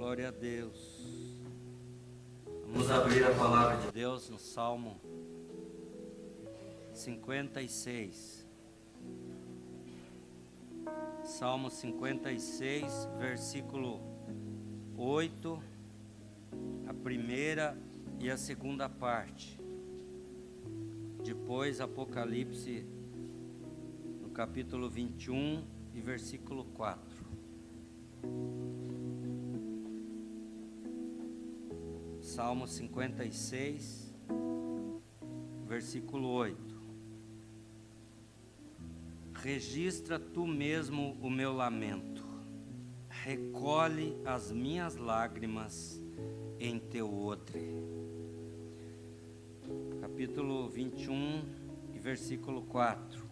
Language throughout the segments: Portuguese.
Glória a Deus. Vamos abrir a palavra de Deus no Salmo 56. Salmo 56, versículo 8, a primeira e a segunda parte. Depois Apocalipse, no capítulo 21 e versículo 4. Salmo 56, versículo 8. Registra tu mesmo o meu lamento, recolhe as minhas lágrimas em teu odre. Capítulo 21 e versículo 4.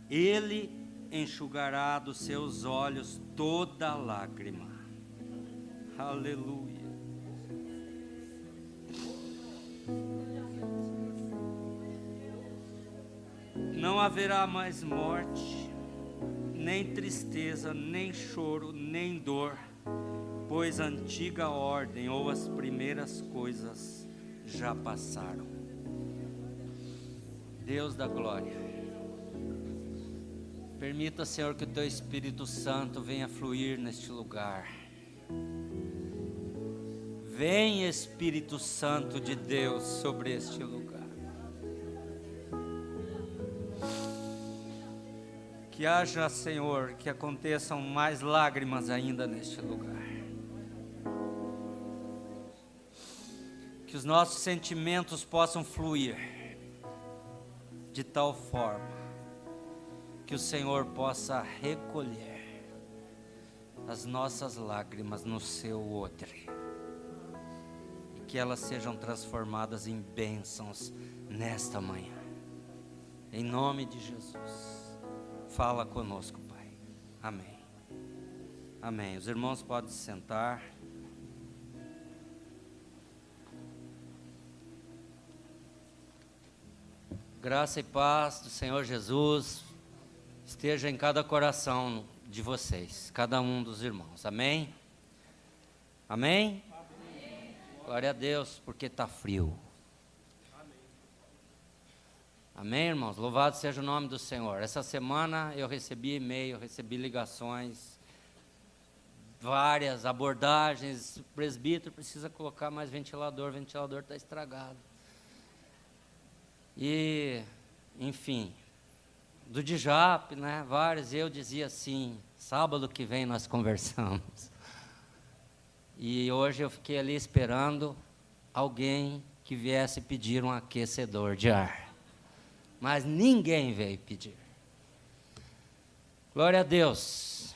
Ele enxugará dos seus olhos toda lágrima. Aleluia. Não haverá mais morte, nem tristeza, nem choro, nem dor, pois a antiga ordem ou as primeiras coisas já passaram. Deus da glória, permita, Senhor, que o Teu Espírito Santo venha fluir neste lugar. Vem, Espírito Santo de Deus, sobre este lugar. Que haja, Senhor, que aconteçam mais lágrimas ainda neste lugar. Que os nossos sentimentos possam fluir de tal forma que o Senhor possa recolher as nossas lágrimas no seu odre e que elas sejam transformadas em bênçãos nesta manhã. Em nome de Jesus. Fala conosco, Pai. Amém. Amém. Os irmãos podem se sentar. Graça e paz do Senhor Jesus esteja em cada coração de vocês, cada um dos irmãos. Amém? Amém? Amém. Glória a Deus, porque está frio. Amém, irmãos? Louvado seja o nome do Senhor. Essa semana eu recebi e-mail, recebi ligações, várias abordagens. O presbítero precisa colocar mais ventilador, o ventilador está estragado. E, enfim, do Djap, né? Vários, eu dizia assim, sábado que vem nós conversamos. E hoje eu fiquei ali esperando alguém que viesse pedir um aquecedor de ar. Mas ninguém veio pedir. Glória a Deus.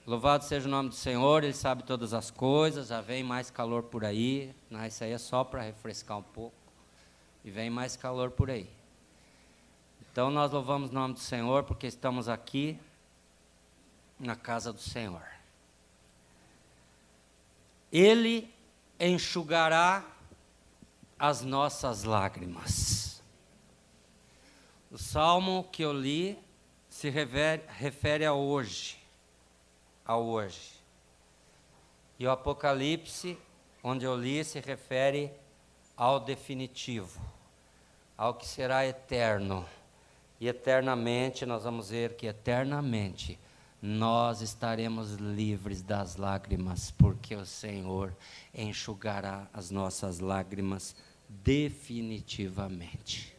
Louvado seja o nome do Senhor, Ele sabe todas as coisas. Já vem mais calor por aí, né? Isso aí é só para refrescar um pouco. E vem mais calor por aí. Então nós louvamos o nome do Senhor, porque estamos aqui na casa do Senhor. Ele enxugará as nossas lágrimas. O salmo que eu li se refere a hoje, E o Apocalipse, onde eu li, se refere ao definitivo, ao que será eterno. E eternamente, nós vamos ver que eternamente nós estaremos livres das lágrimas, porque o Senhor enxugará as nossas lágrimas definitivamente.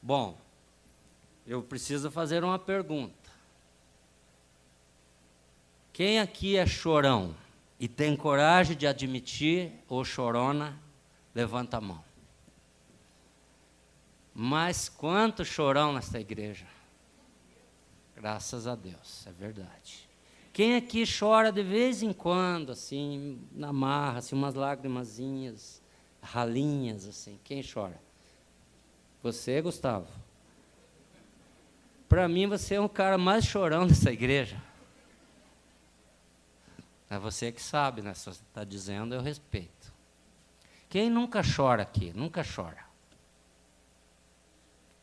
Bom, eu preciso fazer uma pergunta. Quem aqui é chorão e tem coragem de admitir ou chorona, levanta a mão. Mas quanto chorão nesta igreja? Graças a Deus, é verdade. Quem aqui chora de vez em quando, assim, na marra, assim, umas lágrimazinhas, ralinhas, assim, quem chora? Você, Gustavo? Para mim, você é um cara mais chorão dessa igreja. É você que sabe, né? Se você está dizendo, eu respeito. Quem nunca chora aqui? Nunca chora.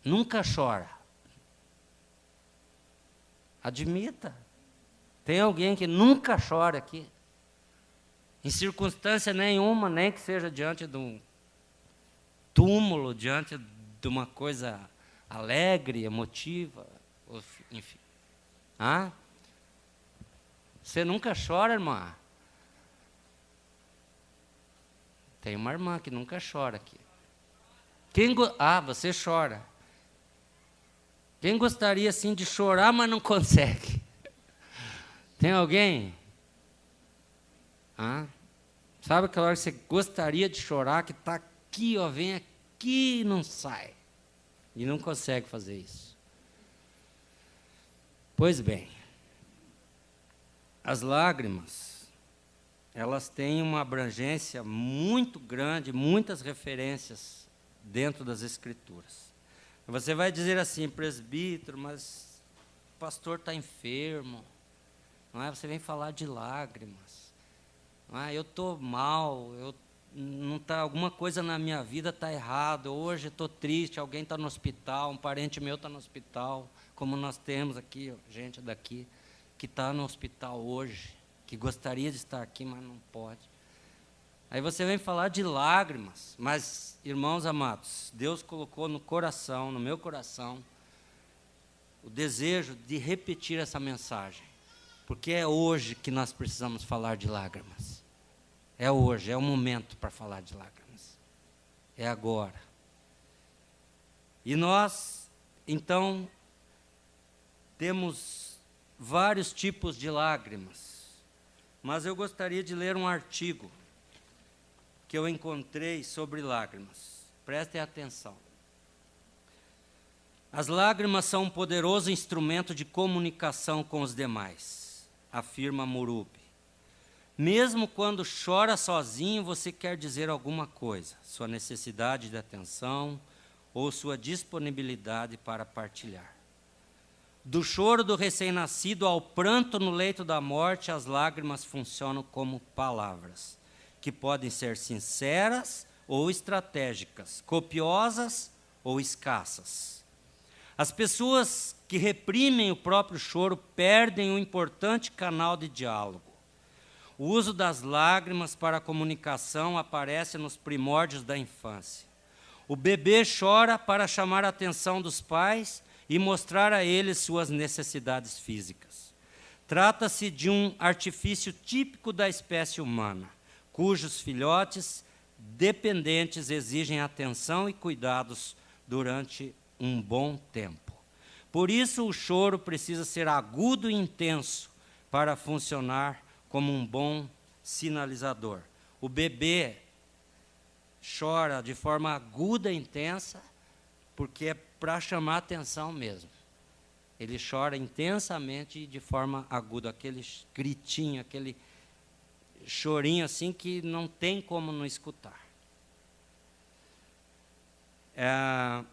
Nunca chora. Admita. Tem alguém que nunca chora aqui? Em circunstância nenhuma, nem que seja diante de um túmulo, diante de uma coisa alegre, emotiva, enfim. Você nunca chora, irmã? Tem uma irmã que nunca chora aqui. Você chora. Quem gostaria assim de chorar, mas não consegue? Tem alguém? Sabe aquela hora que você gostaria de chorar, que está aqui, ó, vem aqui e não sai. E não consegue fazer isso. Pois bem, as lágrimas, elas têm uma abrangência muito grande, muitas referências dentro das Escrituras. Você vai dizer assim, presbítero, mas o pastor está enfermo, não é? Você vem falar de lágrimas. Eu estou mal, alguma coisa na minha vida está errada, hoje estou triste, alguém está no hospital, um parente meu está no hospital, como nós temos aqui, gente daqui, que está no hospital hoje, que gostaria de estar aqui, mas não pode. Aí você vem falar de lágrimas, mas, irmãos amados, Deus colocou no coração, no meu coração, o desejo de repetir essa mensagem, porque é hoje que nós precisamos falar de lágrimas. É hoje, é o momento para falar de lágrimas. É agora. E nós, então, temos vários tipos de lágrimas, mas eu gostaria de ler um artigo que eu encontrei sobre lágrimas. Prestem atenção. As lágrimas são um poderoso instrumento de comunicação com os demais, afirma Murubi. Mesmo quando chora sozinho, você quer dizer alguma coisa, sua necessidade de atenção ou sua disponibilidade para partilhar. Do choro do recém-nascido ao pranto no leito da morte, as lágrimas funcionam como palavras, que podem ser sinceras ou estratégicas, copiosas ou escassas. As pessoas que reprimem o próprio choro perdem um importante canal de diálogo. O uso das lágrimas para a comunicação aparece nos primórdios da infância. O bebê chora para chamar a atenção dos pais e mostrar a eles suas necessidades físicas. Trata-se de um artifício típico da espécie humana, cujos filhotes dependentes exigem atenção e cuidados durante um bom tempo. Por isso, o choro precisa ser agudo e intenso para funcionar como um bom sinalizador. O bebê chora de forma aguda e intensa, porque é para chamar atenção mesmo. Ele chora intensamente e de forma aguda, aquele gritinho, aquele chorinho assim que não tem como não escutar.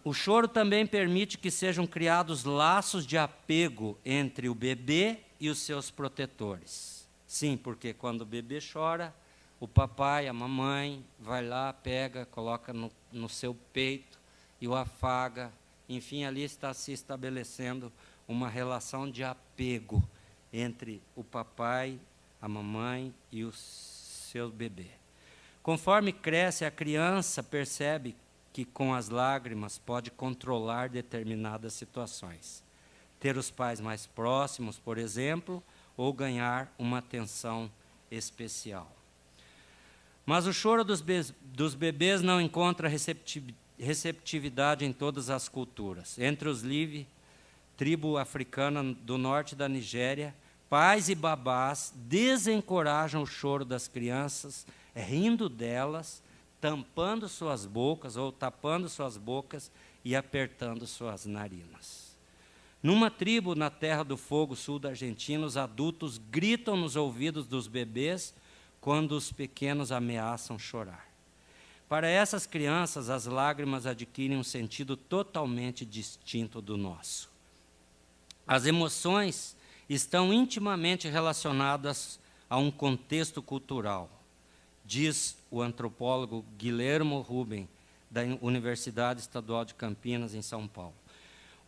O choro também permite que sejam criados laços de apego entre o bebê e os seus protetores. Sim, porque quando o bebê chora, o papai, a mamãe, vai lá, pega, coloca no seu peito e o afaga. Enfim, ali está se estabelecendo uma relação de apego entre o papai, a mamãe e o seu bebê. Conforme cresce, a criança percebe que com as lágrimas pode controlar determinadas situações. Ter os pais mais próximos, por exemplo, ou ganhar uma atenção especial. Mas o choro dos bebês não encontra receptividade em todas as culturas. Entre os Livi, tribo africana do norte da Nigéria, pais e babás desencorajam o choro das crianças, rindo delas, tampando suas bocas ou tapando suas bocas e apertando suas narinas. Numa tribo na Terra do Fogo, sul da Argentina, os adultos gritam nos ouvidos dos bebês quando os pequenos ameaçam chorar. Para essas crianças, as lágrimas adquirem um sentido totalmente distinto do nosso. As emoções estão intimamente relacionadas a um contexto cultural, diz o antropólogo Guilhermo Rubem, da Universidade Estadual de Campinas, em São Paulo.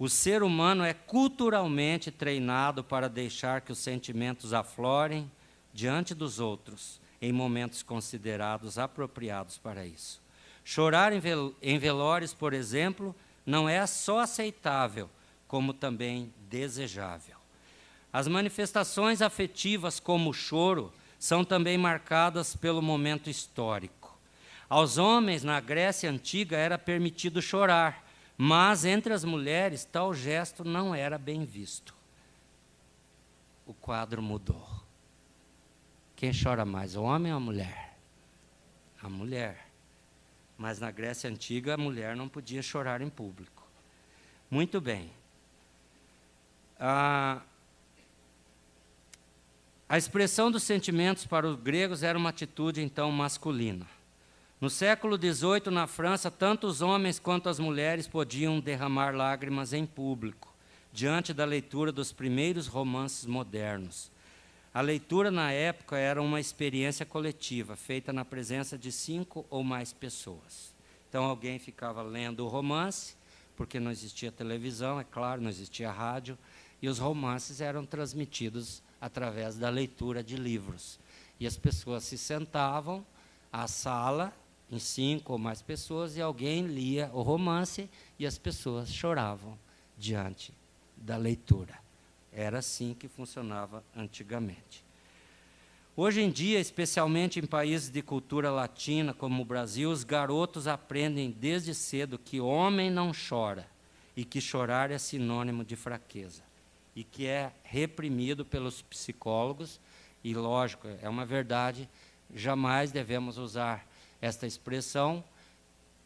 O ser humano é culturalmente treinado para deixar que os sentimentos aflorem diante dos outros, em momentos considerados apropriados para isso. Chorar em velórios, por exemplo, não é só aceitável, como também desejável. As manifestações afetivas, como o choro, são também marcadas pelo momento histórico. Aos homens, na Grécia Antiga, era permitido chorar, mas entre as mulheres, tal gesto não era bem visto. O quadro mudou. Quem chora mais, o homem ou a mulher? A mulher. Mas na Grécia Antiga, a mulher não podia chorar em público. Muito bem. A expressão dos sentimentos para os gregos era uma atitude, então, masculina. No século XVIII, na França, tanto os homens quanto as mulheres podiam derramar lágrimas em público, diante da leitura dos primeiros romances modernos. A leitura, na época, era uma experiência coletiva, feita na presença de 5 ou mais pessoas. Então, alguém ficava lendo o romance, porque não existia televisão, é claro, não existia rádio, e os romances eram transmitidos através da leitura de livros. E as pessoas se sentavam à sala, em 5 ou mais pessoas, e alguém lia o romance e as pessoas choravam diante da leitura. Era assim que funcionava antigamente. Hoje em dia, especialmente em países de cultura latina, como o Brasil, os garotos aprendem desde cedo que homem não chora e que chorar é sinônimo de fraqueza e que é reprimido pelos psicólogos, e lógico, é uma verdade, jamais devemos usar esta expressão,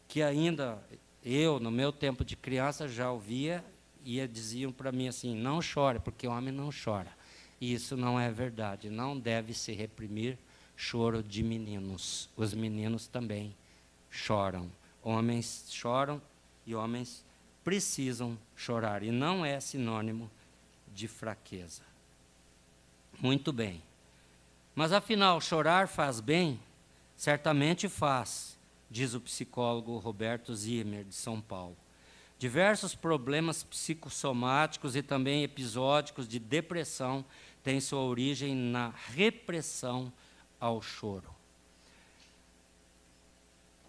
que ainda eu, no meu tempo de criança, já ouvia e diziam para mim assim, não chore, porque o homem não chora. E isso não é verdade, não deve se reprimir choro de meninos. Os meninos também choram. Homens choram e homens precisam chorar, e não é sinônimo de fraqueza. Muito bem. Mas, afinal, chorar faz bem? Certamente faz, diz o psicólogo Roberto Zimmer, de São Paulo. Diversos problemas psicossomáticos e também episódicos de depressão têm sua origem na repressão ao choro.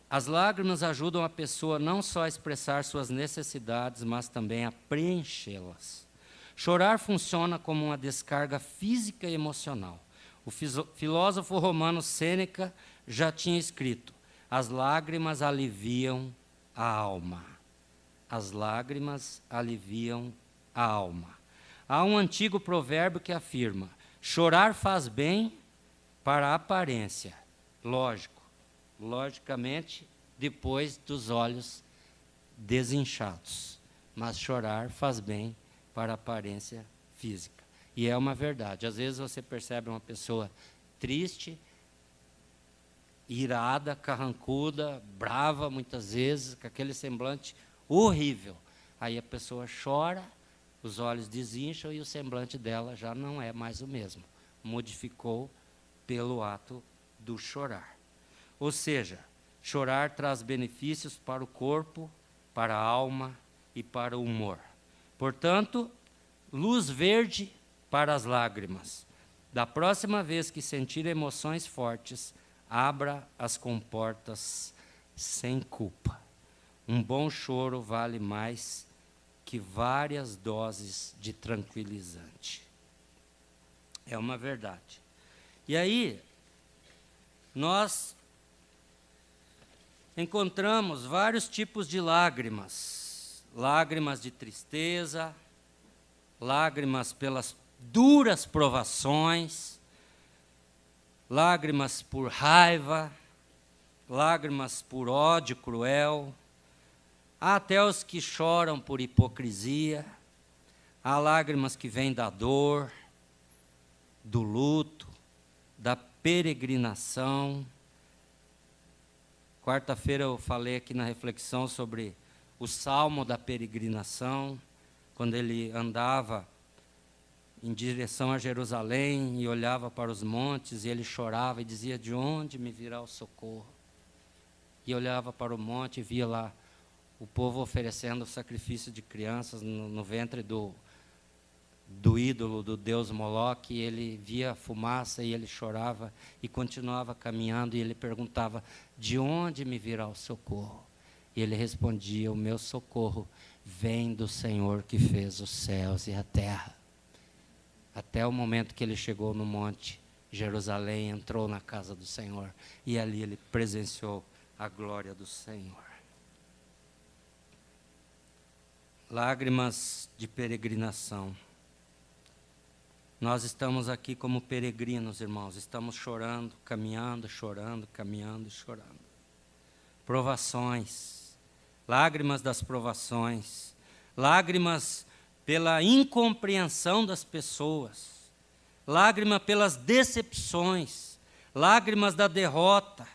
As lágrimas ajudam a pessoa não só a expressar suas necessidades, mas também a preenchê-las. Chorar funciona como uma descarga física e emocional. O filósofo romano Sêneca já tinha escrito: as lágrimas aliviam a alma. As lágrimas aliviam a alma. Há um antigo provérbio que afirma: chorar faz bem para a aparência. Logicamente, depois dos olhos desinchados. Mas chorar faz bem para a aparência física. E é uma verdade. Às vezes você percebe uma pessoa triste, irada, carrancuda, brava, muitas vezes, com aquele semblante horrível. Aí a pessoa chora, os olhos desincham e o semblante dela já não é mais o mesmo. Modificou pelo ato do chorar. Ou seja, chorar traz benefícios para o corpo, para a alma e para o humor. Portanto, luz verde para as lágrimas. Da próxima vez que sentir emoções fortes, abra as comportas sem culpa. Um bom choro vale mais que várias doses de tranquilizante. É uma verdade. E aí, nós encontramos vários tipos de lágrimas. Lágrimas de tristeza, lágrimas pelas duras provações, lágrimas por raiva, lágrimas por ódio cruel. Há até os que choram por hipocrisia. Há lágrimas que vêm da dor, do luto, da peregrinação. Quarta-feira eu falei aqui na reflexão sobre o salmo da peregrinação, quando ele andava em direção a Jerusalém e olhava para os montes, e ele chorava e dizia: de onde me virá o socorro? E olhava para o monte e via lá o povo oferecendo o sacrifício de crianças no ventre do ídolo, do deus Moloque, e ele via a fumaça e ele chorava e continuava caminhando, e ele perguntava: de onde me virá o socorro? E ele respondia: o meu socorro vem do Senhor que fez os céus e a terra. Até o momento que ele chegou no monte Jerusalém, entrou na casa do Senhor, e ali ele presenciou a glória do Senhor. Lágrimas de peregrinação. Nós estamos aqui como peregrinos, irmãos, estamos chorando, caminhando, chorando, caminhando, chorando. Provações, lágrimas das provações, lágrimas pela incompreensão das pessoas, lágrima pelas decepções, lágrimas da derrota,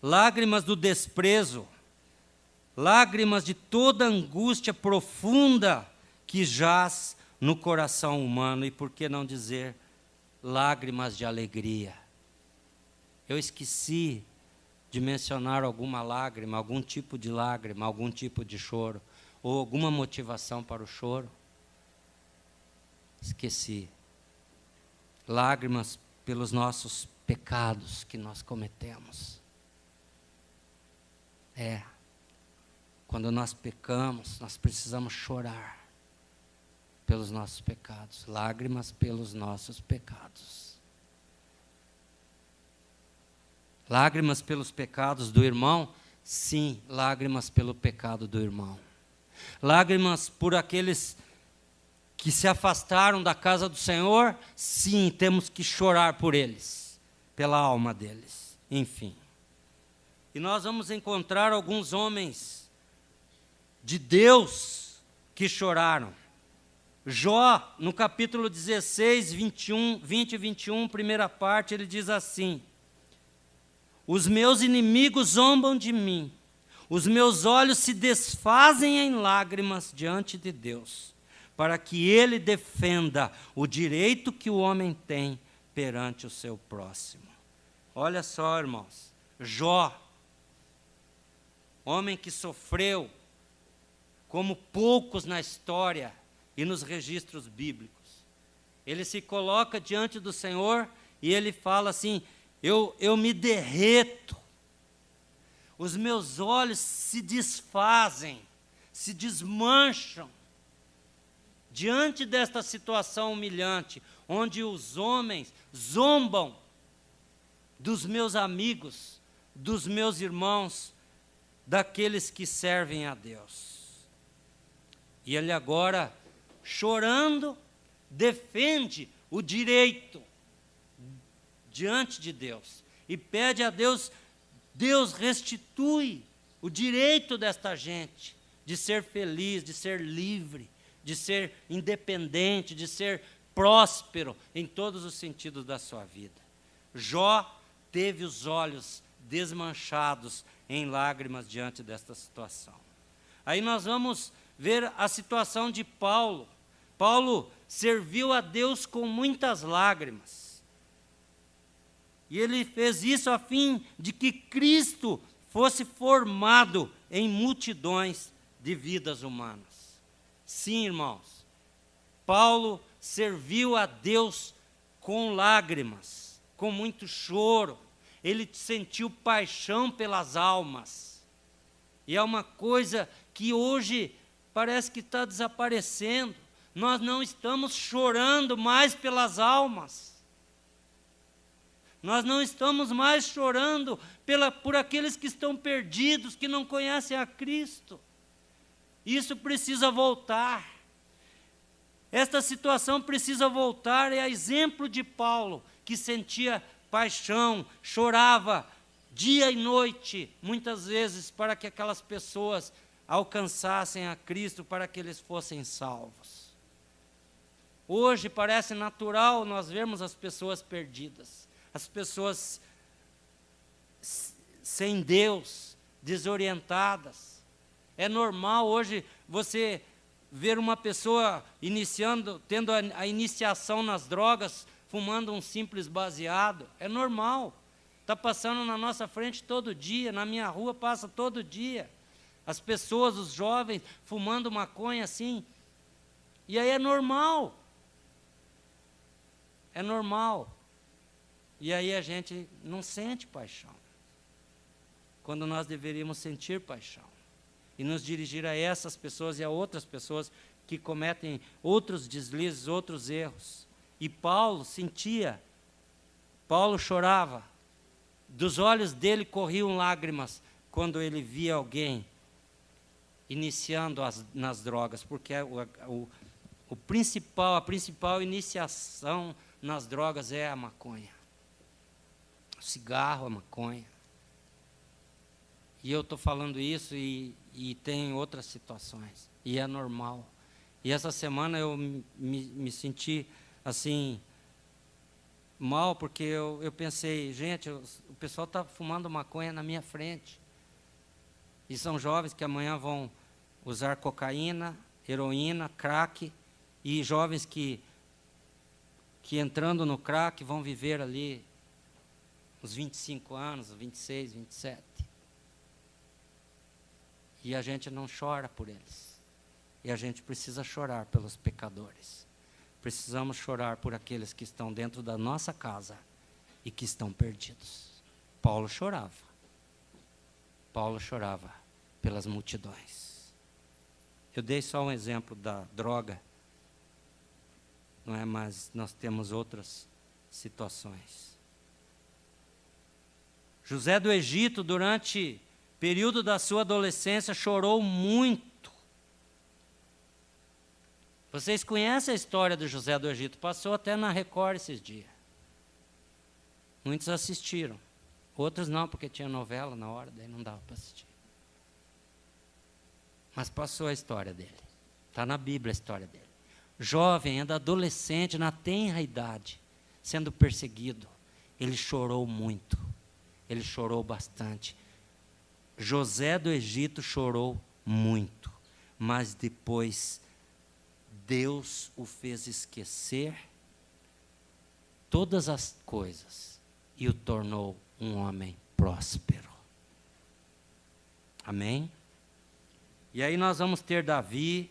lágrimas do desprezo, lágrimas de toda angústia profunda que jaz no coração humano, e por que não dizer lágrimas de alegria. Eu esqueci de mencionar alguma lágrima, algum tipo de lágrima, algum tipo de choro, ou alguma motivação para o choro. Esqueci. Lágrimas pelos nossos pecados que nós cometemos. Quando nós pecamos, nós precisamos chorar pelos nossos pecados, lágrimas pelos nossos pecados. Lágrimas pelos pecados do irmão? Sim, lágrimas pelo pecado do irmão. Lágrimas por aqueles que se afastaram da casa do Senhor? Sim, temos que chorar por eles, pela alma deles, enfim. E nós vamos encontrar alguns homens de Deus que choraram. Jó, no capítulo 16, 20 e 21, primeira parte, ele diz assim: os meus inimigos zombam de mim, os meus olhos se desfazem em lágrimas diante de Deus, para que Ele defenda o direito que o homem tem perante o seu próximo. Olha só, irmãos, Jó, homem que sofreu como poucos na história e nos registros bíblicos. Ele se coloca diante do Senhor e ele fala assim: eu me derreto, os meus olhos se desfazem, se desmancham, diante desta situação humilhante, onde os homens zombam dos meus amigos, dos meus irmãos, daqueles que servem a Deus. E ele agora, chorando, defende o direito diante de Deus e pede a Deus: Deus, restitui o direito desta gente de ser feliz, de ser livre, de ser independente, de ser próspero em todos os sentidos da sua vida. Jó teve os olhos desmanchados em lágrimas diante desta situação. Aí nós vamos ver a situação de Paulo. Paulo serviu a Deus com muitas lágrimas. E ele fez isso a fim de que Cristo fosse formado em multidões de vidas humanas. Sim, irmãos, Paulo serviu a Deus com lágrimas, com muito choro. Ele sentiu paixão pelas almas. E é uma coisa que hoje parece que está desaparecendo. Nós não estamos chorando mais pelas almas. Nós não estamos mais chorando por aqueles que estão perdidos, que não conhecem a Cristo. Isso precisa voltar. Esta situação precisa voltar. É exemplo de Paulo, que sentia paixão, chorava dia e noite, muitas vezes, para que aquelas pessoas alcançassem a Cristo, para que eles fossem salvos. Hoje parece natural nós vermos as pessoas perdidas, as pessoas sem Deus, desorientadas. É normal hoje você ver uma pessoa tendo a iniciação nas drogas, fumando um simples baseado. É normal. Está passando na nossa frente todo dia, na minha rua passa todo dia. As pessoas, os jovens, fumando maconha assim. E aí é normal. É normal. E aí a gente não sente paixão. Quando nós deveríamos sentir paixão. E nos dirigir a essas pessoas e a outras pessoas que cometem outros deslizes, outros erros. E Paulo sentia, Paulo chorava, dos olhos dele corriam lágrimas quando ele via alguém iniciando nas drogas, porque a principal iniciação nas drogas é a maconha. O cigarro, a maconha. E eu estou falando isso e tem outras situações. E é normal. E essa semana eu me senti assim, mal, porque eu pensei, gente, o pessoal está fumando maconha na minha frente. E são jovens que amanhã vão usar cocaína, heroína, crack, e jovens que entrando no crack vão viver ali uns 25 anos, 26, 27. E a gente não chora por eles. E a gente precisa chorar pelos pecadores. Precisamos chorar por aqueles que estão dentro da nossa casa e que estão perdidos. Paulo chorava. Paulo chorava pelas multidões. Eu dei só um exemplo da droga, não é? Mas nós temos outras situações. José do Egito, durante o período da sua adolescência, chorou muito. Vocês conhecem a história do José do Egito, passou até na Record esses dias. Muitos assistiram, outros não, porque tinha novela na hora, daí não dava para assistir. Mas passou a história dele, está na Bíblia a história dele. Jovem, ainda adolescente, na tenra idade, sendo perseguido, ele chorou muito, ele chorou bastante. José do Egito chorou muito, mas depois Deus o fez esquecer todas as coisas e o tornou um homem próspero. Amém? E aí nós vamos ter Davi,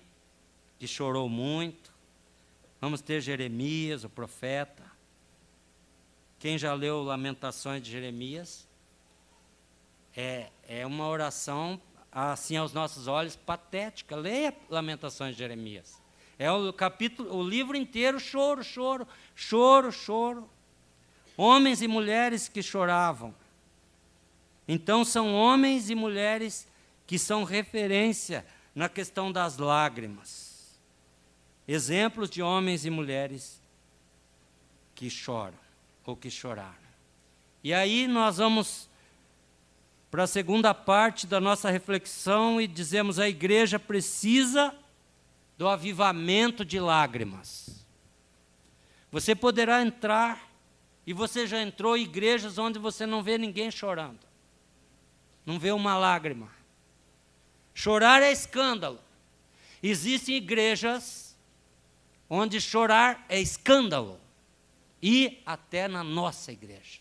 que chorou muito. Vamos ter Jeremias, o profeta. Quem já leu Lamentações de Jeremias? É uma oração, assim aos nossos olhos, patética. Leia Lamentações de Jeremias. É o capítulo, o livro inteiro, choro, choro, choro, choro. Homens e mulheres que choravam. Então são homens e mulheres que são referência na questão das lágrimas. Exemplos de homens e mulheres que choram, ou que choraram. E aí nós vamos para a segunda parte da nossa reflexão e dizemos: a igreja precisa do avivamento de lágrimas. Você poderá entrar, e você já entrou em igrejas onde você não vê ninguém chorando. Não vê uma lágrima. Chorar é escândalo. Existem igrejas onde chorar é escândalo. E até na nossa igreja.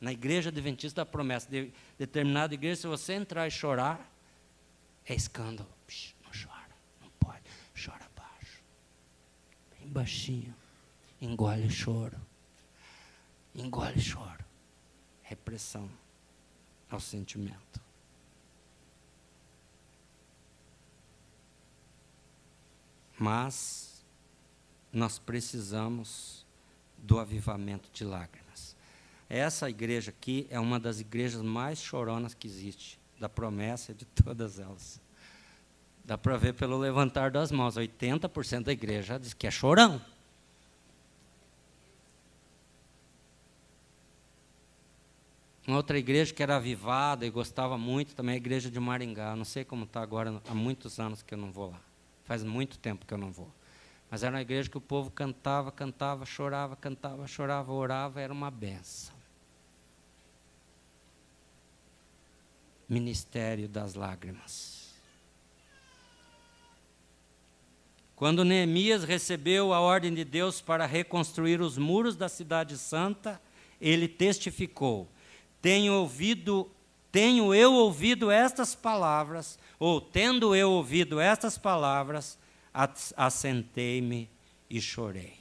Na igreja adventista da promessa, de determinada igreja, se você entrar e chorar, é escândalo. Não chora, não pode. Chora baixo. Bem baixinho. Engole o choro. Engole o choro. Repressão ao sentimento. Mas nós precisamos do avivamento de lágrimas. Essa igreja aqui é uma das igrejas mais choronas que existe, da promessa de todas elas. Dá para ver pelo levantar das mãos, 80% da igreja diz que é chorão. Uma outra igreja que era avivada e gostava muito, também é a igreja de Maringá. Não sei como está agora, há muitos anos que eu não vou lá. Faz muito tempo que eu não vou. Mas era uma igreja que o povo cantava, chorava, orava, era uma benção. Ministério das lágrimas. Quando Neemias recebeu a ordem de Deus para reconstruir os muros da cidade santa, ele testificou: tenho ouvido tenho eu ouvido estas palavras, ou tendo eu ouvido estas palavras, assentei-me e chorei.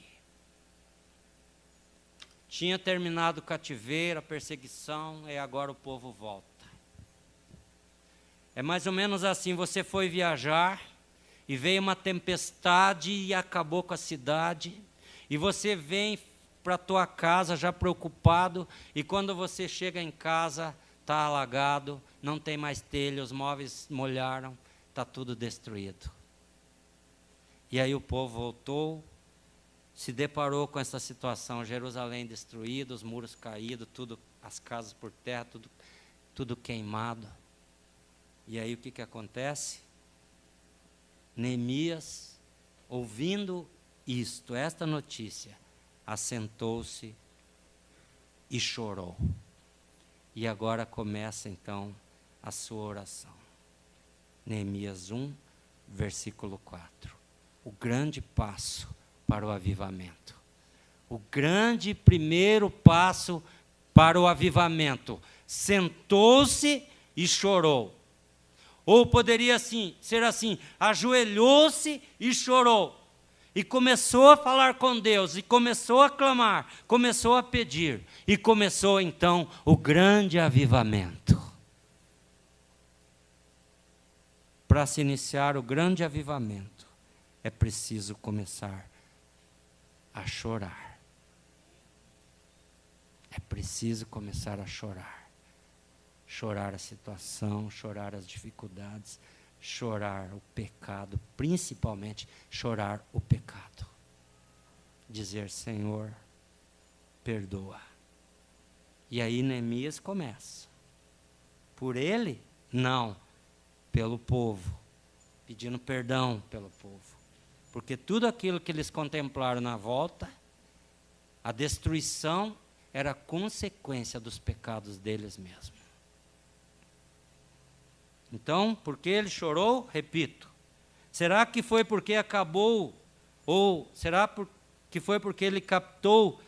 Tinha terminado o cativeiro, a perseguição, e agora o povo volta. É mais ou menos assim, você foi viajar, e veio uma tempestade e acabou com a cidade, e você vem para a tua casa já preocupado, e quando você chega em casa, está alagado, não tem mais telha, os móveis molharam, está tudo destruído. E aí o povo voltou, se deparou com essa situação, Jerusalém destruída, os muros caídos, tudo, as casas por terra, tudo queimado. E aí o que acontece? Neemias, ouvindo isto, esta notícia, assentou-se e chorou. E agora começa então a sua oração. Neemias 1, versículo 4. O grande passo para o avivamento. O grande primeiro passo para o avivamento. Sentou-se e chorou. Ou poderia ser assim, ajoelhou-se e chorou. E começou a falar com Deus, e começou a clamar, começou a pedir. E começou então o grande avivamento. Para se iniciar o grande avivamento, é preciso começar a chorar. É preciso começar a chorar. Chorar a situação, chorar as dificuldades, chorar o pecado, principalmente chorar o pecado. Dizer, Senhor, perdoa. E aí Neemias começa. Por ele? Não. Pelo povo. Pedindo perdão pelo povo. Porque tudo aquilo que eles contemplaram na volta, a destruição era consequência dos pecados deles mesmos. Então, por que ele chorou? Repito. Será que foi porque acabou, ou será que foi porque ele captou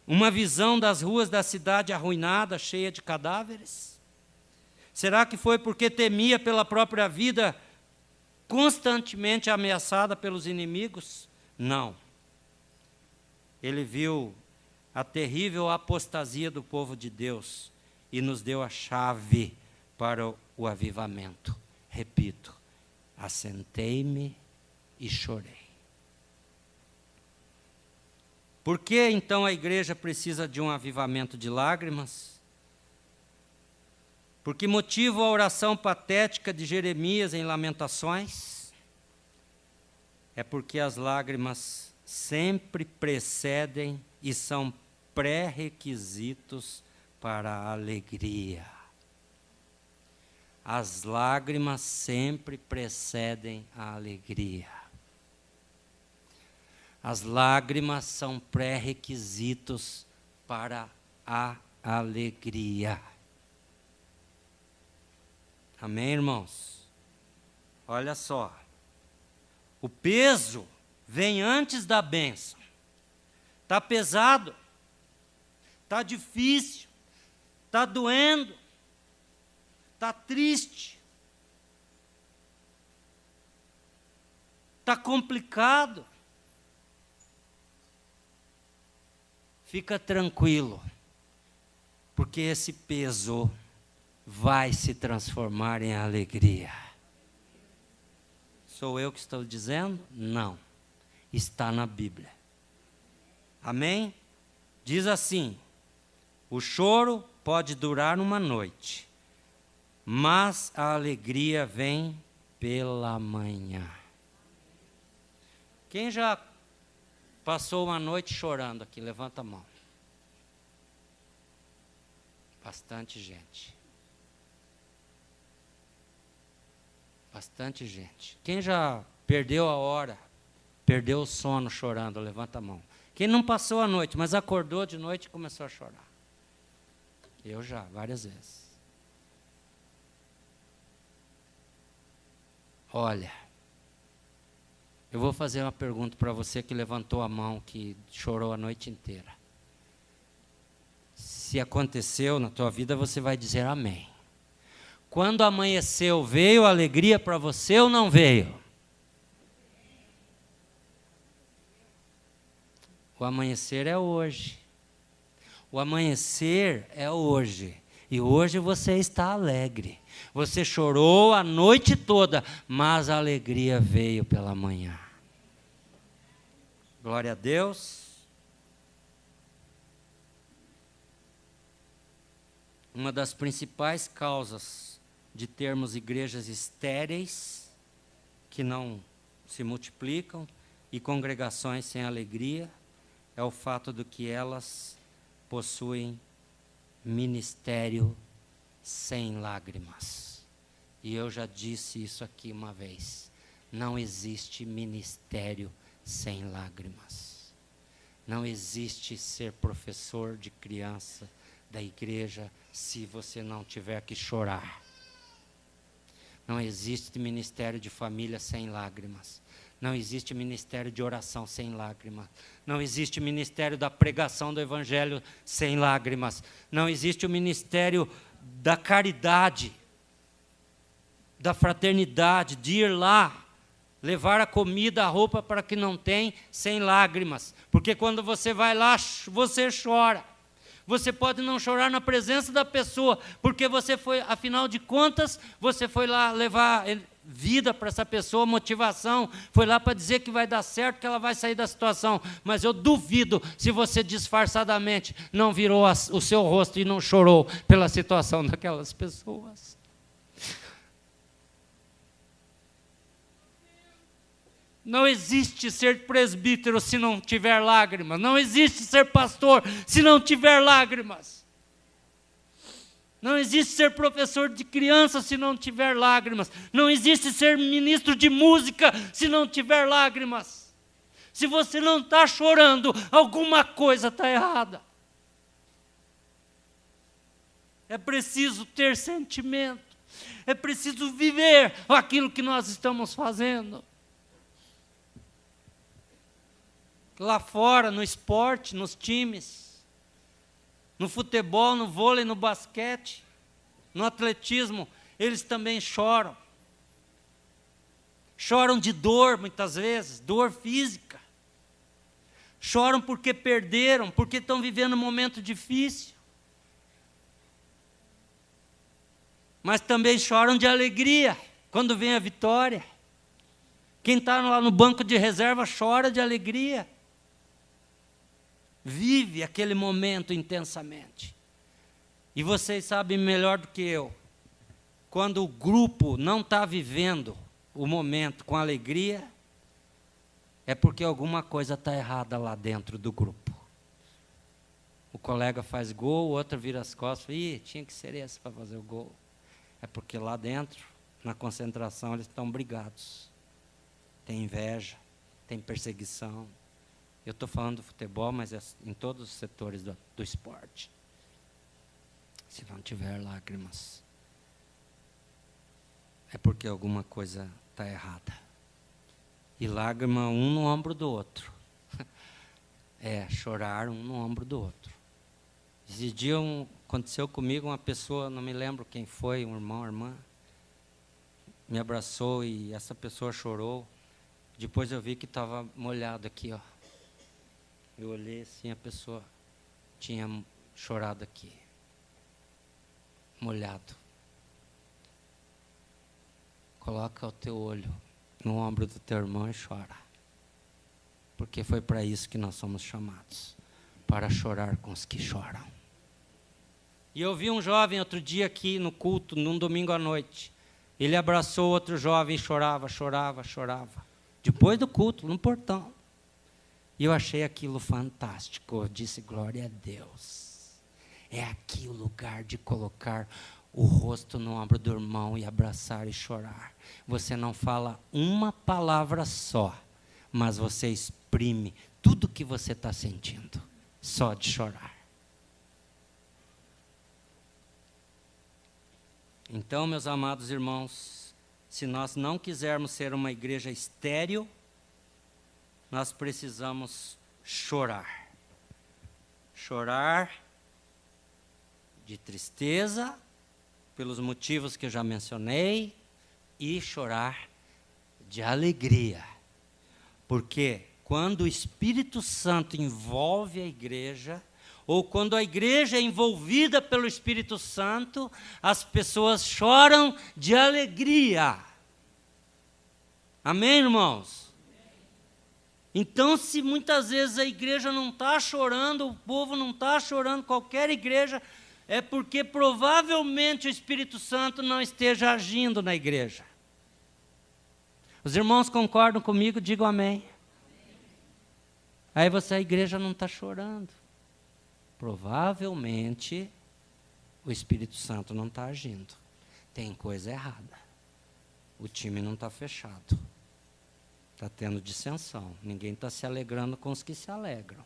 uma visão das ruas da cidade arruinada, cheia de cadáveres? Será que foi porque temia pela própria vida, constantemente ameaçada pelos inimigos? Não. Ele viu a terrível apostasia do povo de Deus e nos deu a chave para o avivamento. Repito, assentei-me e chorei. Por que então a igreja precisa de um avivamento de lágrimas? Por que motivo a oração patética de Jeremias em Lamentações? É porque as lágrimas sempre precedem e são pré-requisitos para a alegria. As lágrimas sempre precedem a alegria. As lágrimas são pré-requisitos para a alegria. Amém, irmãos? Olha só. O peso vem antes da bênção. Está pesado. Está difícil. Está doendo. Está triste. Está complicado. Fica tranquilo, porque esse peso vai se transformar em alegria. Sou eu que estou dizendo? Não. Está na Bíblia. Amém? Diz assim: o choro pode durar uma noite, mas a alegria vem pela manhã. Quem já passou uma noite chorando aqui? Levanta a mão. Bastante gente. Bastante gente. Quem já perdeu a hora, perdeu o sono chorando? Levanta a mão. Quem não passou a noite, mas acordou de noite e começou a chorar? Eu já, várias vezes. Olha, eu vou fazer uma pergunta para você que levantou a mão, que chorou a noite inteira. Se aconteceu na tua vida, você vai dizer amém. Quando amanheceu, veio alegria para você ou não veio? O amanhecer é hoje. O amanhecer é hoje. E hoje você está alegre. Você chorou a noite toda, mas a alegria veio pela manhã. Glória a Deus. Uma das principais causas de termos igrejas estéreis, que não se multiplicam, e congregações sem alegria, é o fato de que elas possuem ministério sem lágrimas. E eu já disse isso aqui uma vez. Não existe ministério sem lágrimas. Não existe ser professor de criança da igreja se você não tiver que chorar. Não existe ministério de família sem lágrimas. Não existe ministério de oração sem lágrimas. Não existe ministério da pregação do evangelho sem lágrimas. Não existe o ministério da caridade, da fraternidade, de ir lá, levar a comida, a roupa para que não tem, sem lágrimas. Porque quando você vai lá, você chora. Você pode não chorar na presença da pessoa, porque você foi, afinal de contas, você foi lá levar vida para essa pessoa, motivação, foi lá para dizer que vai dar certo, que ela vai sair da situação. Mas eu duvido se você disfarçadamente não virou o seu rosto e não chorou pela situação daquelas pessoas. Não existe ser presbítero se não tiver lágrimas. Não existe ser pastor se não tiver lágrimas. Não existe ser professor de criança se não tiver lágrimas. Não existe ser ministro de música se não tiver lágrimas. Se você não está chorando, alguma coisa está errada. É preciso ter sentimento. É preciso viver aquilo que nós estamos fazendo. Lá fora, no esporte, nos times, no futebol, no vôlei, no basquete, no atletismo, eles também choram. Choram de dor, muitas vezes, dor física. Choram porque perderam, porque estão vivendo um momento difícil. Mas também choram de alegria, quando vem a vitória. Quem está lá no banco de reserva chora de alegria. Vive aquele momento intensamente. E vocês sabem melhor do que eu, quando o grupo não está vivendo o momento com alegria, é porque alguma coisa está errada lá dentro do grupo. O colega faz gol, o outro vira as costas, tinha que ser esse para fazer o gol. É porque lá dentro, na concentração, eles estão brigados. Tem inveja, tem perseguição. Eu estou falando do futebol, mas é em todos os setores do esporte. Se não tiver lágrimas, é porque alguma coisa está errada. E lágrima um no ombro do outro. Chorar um no ombro do outro. Esse dia aconteceu comigo, uma pessoa, não me lembro quem foi, um irmão, uma irmã, me abraçou e essa pessoa chorou. Depois eu vi que estava molhado aqui, ó. Eu olhei assim, a pessoa tinha chorado aqui, molhado. Coloca o teu olho no ombro do teu irmão e chora. Porque foi para isso que nós somos chamados, para chorar com os que choram. E eu vi um jovem outro dia aqui no culto, num domingo à noite. Ele abraçou outro jovem e chorava. Depois do culto, no portão. E eu achei aquilo fantástico. Eu disse, glória a Deus. É aqui o lugar de colocar o rosto no ombro do irmão e abraçar e chorar. Você não fala uma palavra só, mas você exprime tudo que você está sentindo, só de chorar. Então, meus amados irmãos, se nós não quisermos ser uma igreja estéril, nós precisamos chorar. Chorar de tristeza, pelos motivos que eu já mencionei, e chorar de alegria. Porque quando o Espírito Santo envolve a igreja, ou quando a igreja é envolvida pelo Espírito Santo, as pessoas choram de alegria. Amém, irmãos? Então, se muitas vezes a igreja não está chorando, o povo não está chorando, qualquer igreja, é porque provavelmente o Espírito Santo não esteja agindo na igreja. Os irmãos concordam comigo? Digam amém. Aí a igreja não está chorando. Provavelmente o Espírito Santo não está agindo. Tem coisa errada. O time não está fechado. Está tendo dissensão. Ninguém está se alegrando com os que se alegram.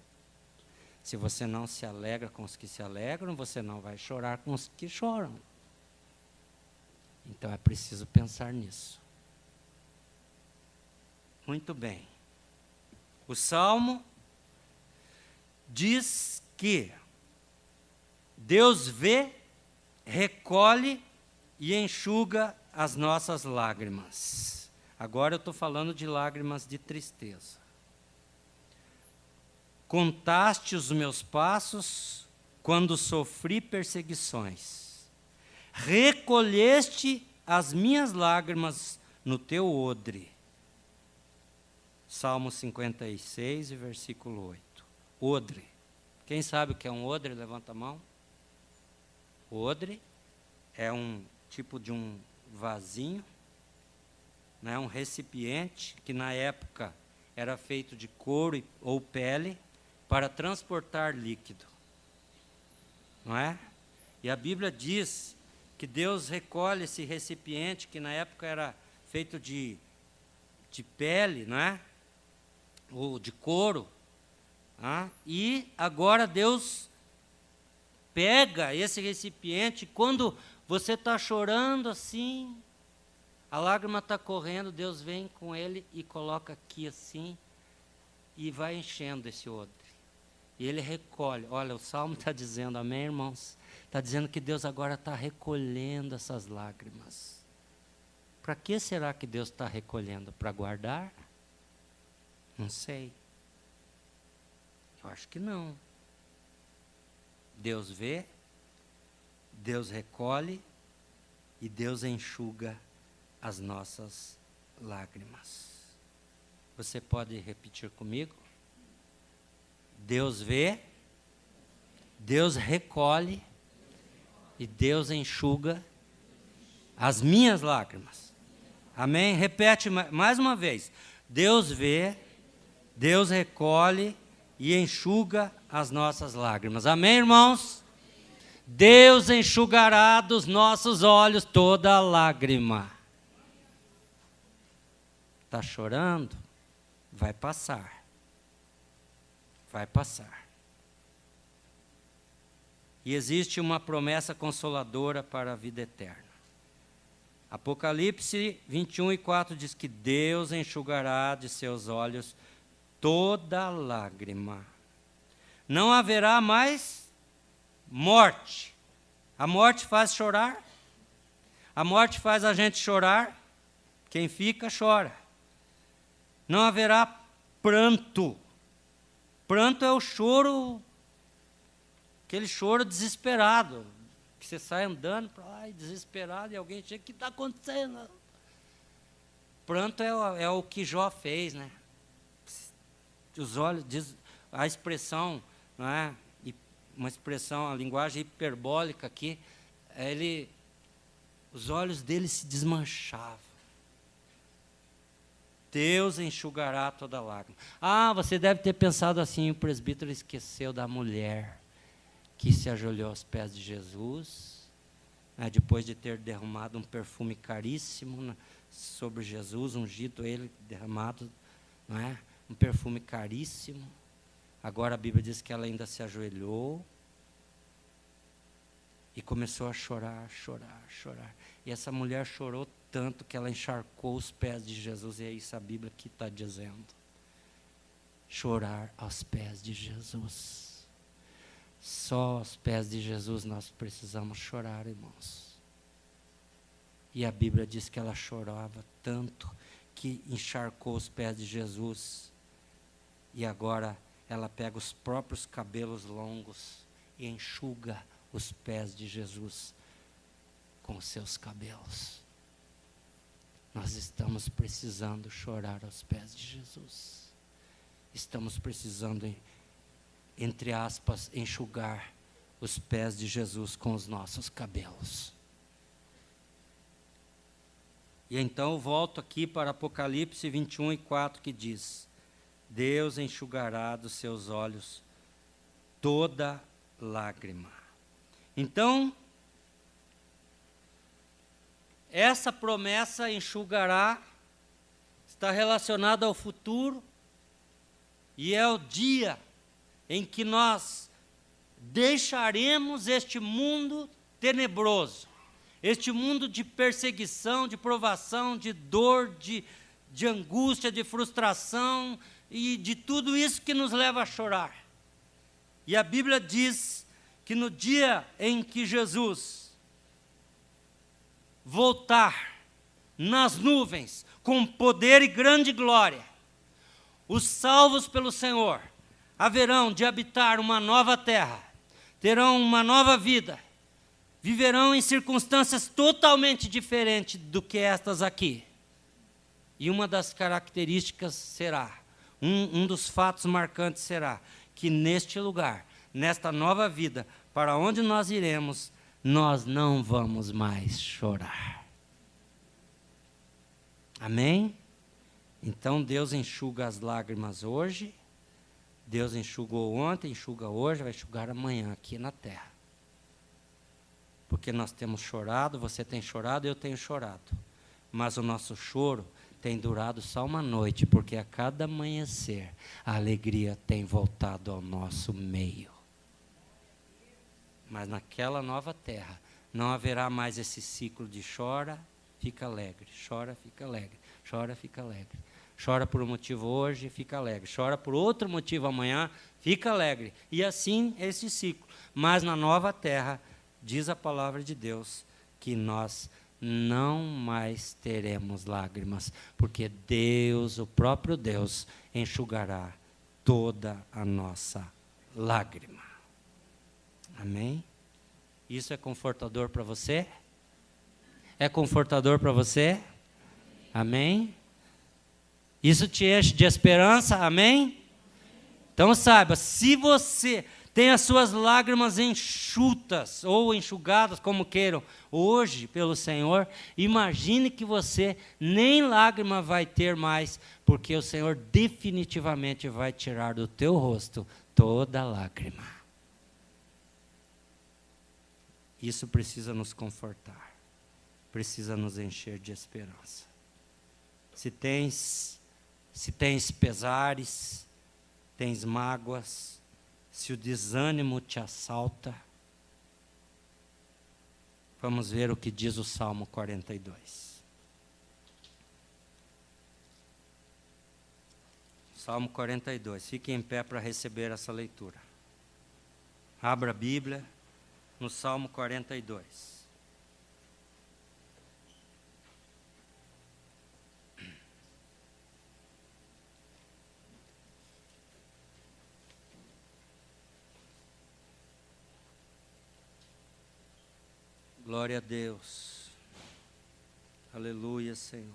Se você não se alegra com os que se alegram, você não vai chorar com os que choram. Então é preciso pensar nisso. Muito bem. O Salmo diz que Deus vê, recolhe e enxuga as nossas lágrimas. Agora eu estou falando de lágrimas de tristeza. Contaste os meus passos quando sofri perseguições. Recolheste as minhas lágrimas no teu odre. Salmo 56, versículo 8. Odre. Quem sabe o que é um odre? Levanta a mão. Odre é um tipo de um vasinho, né, um recipiente que na época era feito de couro ou pele para transportar líquido. Não é? E a Bíblia diz que Deus recolhe esse recipiente que na época era feito de pele, não é? Ou de couro. E agora Deus pega esse recipiente, quando você está chorando assim, a lágrima está correndo, Deus vem com ele e coloca aqui assim, e vai enchendo esse odre. E ele recolhe. Olha, o Salmo está dizendo, amém, irmãos? Está dizendo que Deus agora está recolhendo essas lágrimas. Para que será que Deus está recolhendo? Para guardar? Não sei. Eu acho que não. Deus vê, Deus recolhe e Deus enxuga as nossas lágrimas. Você pode repetir comigo? Deus vê, Deus recolhe e Deus enxuga as minhas lágrimas. Amém? Repete mais uma vez. Deus vê, Deus recolhe e enxuga as nossas lágrimas. Amém, irmãos? Deus enxugará dos nossos olhos toda lágrima. Está chorando? Vai passar. Vai passar. E existe uma promessa consoladora para a vida eterna. Apocalipse 21:4 diz que Deus enxugará de seus olhos toda lágrima. Não haverá mais morte. A morte faz chorar. A morte faz a gente chorar. Quem fica, chora. Não haverá pranto. Pranto é o choro, aquele choro desesperado, que você sai andando para lá desesperado e alguém chega, o que está acontecendo? Pranto é o que Jó fez, né? Os olhos, diz, a expressão, não é? Uma expressão, a linguagem hiperbólica aqui, os olhos dele se desmanchavam. Deus enxugará toda lágrima. Você deve ter pensado assim, o presbítero esqueceu da mulher que se ajoelhou aos pés de Jesus, né, depois de ter derramado um perfume caríssimo, né, sobre Jesus, ungido ele, derramado, não é? Um perfume caríssimo. Agora a Bíblia diz que ela ainda se ajoelhou e começou a chorar, chorar, chorar. E essa mulher chorou tanto que ela encharcou os pés de Jesus, e é isso a Bíblia que está dizendo. Chorar aos pés de Jesus. Só aos pés de Jesus nós precisamos chorar, irmãos. E a Bíblia diz que ela chorava tanto que encharcou os pés de Jesus. E agora ela pega os próprios cabelos longos e enxuga os pés de Jesus com os seus cabelos. Nós estamos precisando chorar aos pés de Jesus. Estamos precisando, entre aspas, enxugar os pés de Jesus com os nossos cabelos. E então eu volto aqui para Apocalipse 21:4, que diz: Deus enxugará dos seus olhos toda lágrima. Então, essa promessa enxugará está relacionada ao futuro, e é o dia em que nós deixaremos este mundo tenebroso, este mundo de perseguição, de provação, de dor, de angústia, de frustração e de tudo isso que nos leva a chorar. E a Bíblia diz que no dia em que Jesus voltar nas nuvens com poder e grande glória, os salvos pelo Senhor haverão de habitar uma nova terra, terão uma nova vida, viverão em circunstâncias totalmente diferentes do que estas aqui. E uma das características será, um dos fatos marcantes será, que neste lugar, nesta nova vida, para onde nós iremos, nós não vamos mais chorar. Amém? Então Deus enxuga as lágrimas hoje, Deus enxugou ontem, enxuga hoje, vai enxugar amanhã aqui na terra. Porque nós temos chorado, você tem chorado, eu tenho chorado. Mas o nosso choro tem durado só uma noite, porque a cada amanhecer a alegria tem voltado ao nosso meio. Mas naquela nova terra não haverá mais esse ciclo de chora, fica alegre, chora, fica alegre, chora, fica alegre. Chora por um motivo hoje, fica alegre. Chora por outro motivo amanhã, fica alegre. E assim esse ciclo. Mas na nova terra, diz a palavra de Deus, que nós não mais teremos lágrimas, porque Deus, o próprio Deus, enxugará toda a nossa lágrima. Amém? Isso é confortador para você? É confortador para você? Amém? Isso te enche de esperança? Amém? Então saiba, se você tem as suas lágrimas enxutas ou enxugadas, como queiram, hoje pelo Senhor, imagine que você nem lágrima vai ter mais, porque o Senhor definitivamente vai tirar do teu rosto toda lágrima. Isso precisa nos confortar, precisa nos encher de esperança. Se tens pesares, tens mágoas, se o desânimo te assalta, vamos ver o que diz o Salmo 42. Salmo 42, fique em pé para receber essa leitura. Abra a Bíblia no Salmo 42. Glória a Deus. Aleluia, Senhor.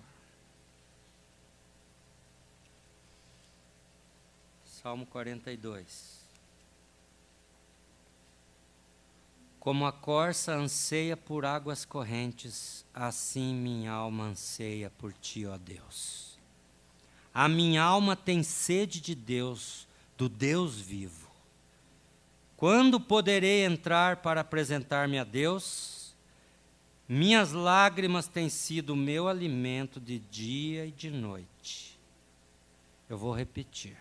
Salmo 42. Como a corça anseia por águas correntes, assim minha alma anseia por ti, ó Deus. A minha alma tem sede de Deus, do Deus vivo. Quando poderei entrar para apresentar-me a Deus? Minhas lágrimas têm sido o meu alimento de dia e de noite. Eu vou repetir.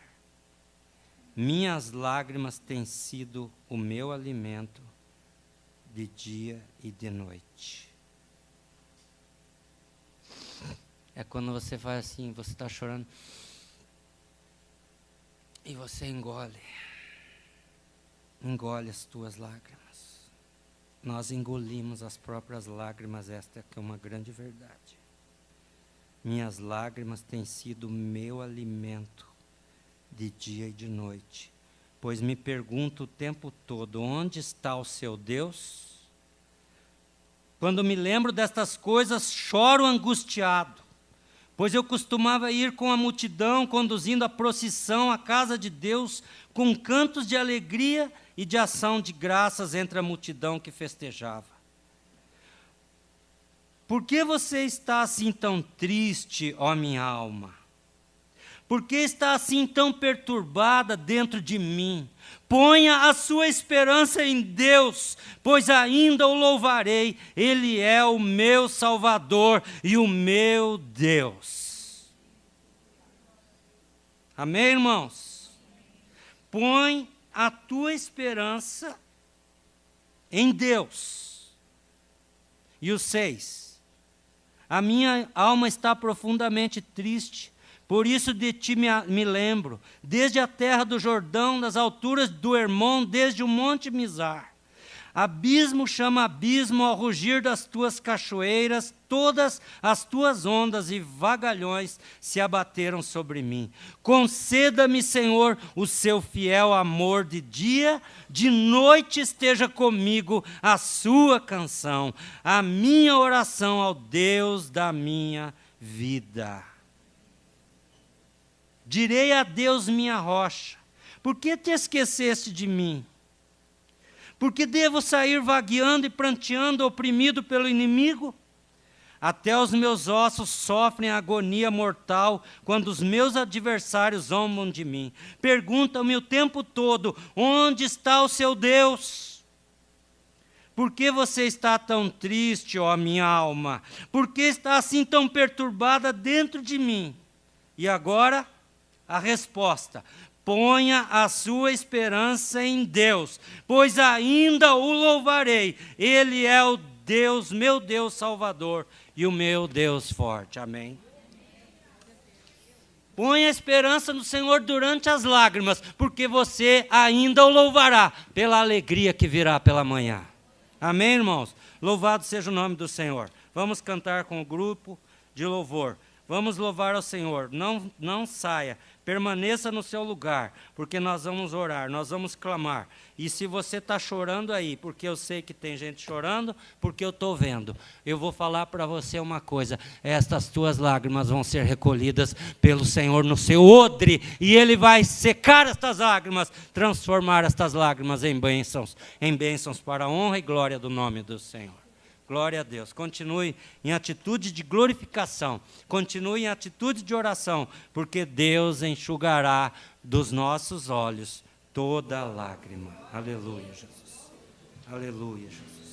Minhas lágrimas têm sido o meu alimento de dia e de noite. É quando você faz assim, você está chorando e você engole as tuas lágrimas. nós engolimos as próprias lágrimas, esta é uma grande verdade. Minhas lágrimas têm sido meu alimento de dia e de noite, pois me pergunto o tempo todo, onde está o seu Deus? Quando me lembro destas coisas, choro angustiado, pois eu costumava ir com a multidão, conduzindo a procissão à casa de Deus, com cantos de alegria e de ação de graças entre a multidão que festejava. Por que você está assim tão triste, ó minha alma? Por que está assim tão perturbada dentro de mim? Ponha a sua esperança em Deus, pois ainda o louvarei. Ele é o meu Salvador e o meu Deus. Amém, irmãos? Põe a tua esperança em Deus. E o 6. A minha alma está profundamente triste, por isso de ti me lembro, desde a terra do Jordão, das alturas do Hermon, desde o monte Mizar. Abismo chama abismo ao rugir das tuas cachoeiras, todas as tuas ondas e vagalhões se abateram sobre mim. Conceda-me, Senhor, o seu fiel amor de dia, de noite esteja comigo a sua canção, a minha oração ao Deus da minha vida. Direi a Deus minha rocha, por que te esqueceste de mim? Porque devo sair vagueando e pranteando, oprimido pelo inimigo? Até os meus ossos sofrem agonia mortal, quando os meus adversários zombam de mim. Perguntam-me o tempo todo, onde está o seu Deus? Por que você está tão triste, ó minha alma? Por que está assim tão perturbada dentro de mim? E agora, a resposta: ponha a sua esperança em Deus, pois ainda o louvarei. Ele é o Deus, meu Deus Salvador e o meu Deus forte. Amém? Ponha a esperança no Senhor durante as lágrimas, porque você ainda o louvará pela alegria que virá pela manhã. Amém, irmãos? Louvado seja o nome do Senhor. Vamos cantar com o grupo de louvor. Vamos louvar ao Senhor. Não saia. Permaneça no seu lugar, porque nós vamos orar, nós vamos clamar. E se você está chorando aí, porque eu sei que tem gente chorando, porque eu estou vendo, eu vou falar para você uma coisa: estas tuas lágrimas vão ser recolhidas pelo Senhor no seu odre, e Ele vai secar estas lágrimas, transformar estas lágrimas em bênçãos para a honra e glória do nome do Senhor. Glória a Deus. Continue em atitude de glorificação. Continue em atitude de oração, porque Deus enxugará dos nossos olhos toda lágrima. Aleluia, Jesus. Aleluia, Jesus.